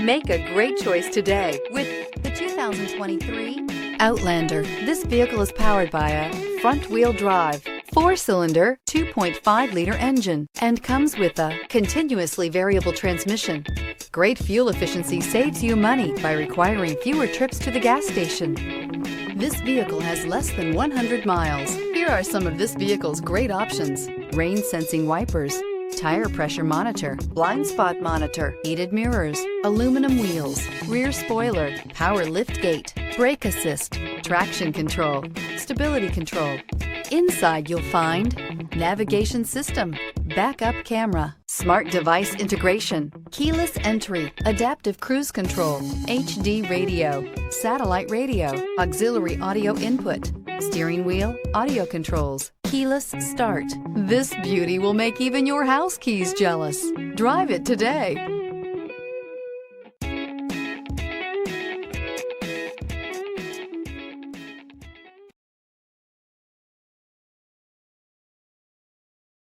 Make a great choice today with the 2023 Outlander. This vehicle is powered by a front-wheel drive, 4-cylinder, 2.5-liter engine, and comes with a continuously variable transmission. Great fuel efficiency saves you money by requiring fewer trips to the gas station. This vehicle has less than 100 miles. Here are some of this vehicle's great options: rain sensing wipers, tire pressure monitor, blind spot monitor, heated mirrors, aluminum wheels, rear spoiler, power lift gate, brake assist, traction control, stability control. Inside you'll find navigation system, backup camera, smart device integration, keyless entry, adaptive cruise control, HD radio, satellite radio, auxiliary audio input, steering wheel audio controls, keyless start. This beauty will make even your house keys jealous. Drive it today.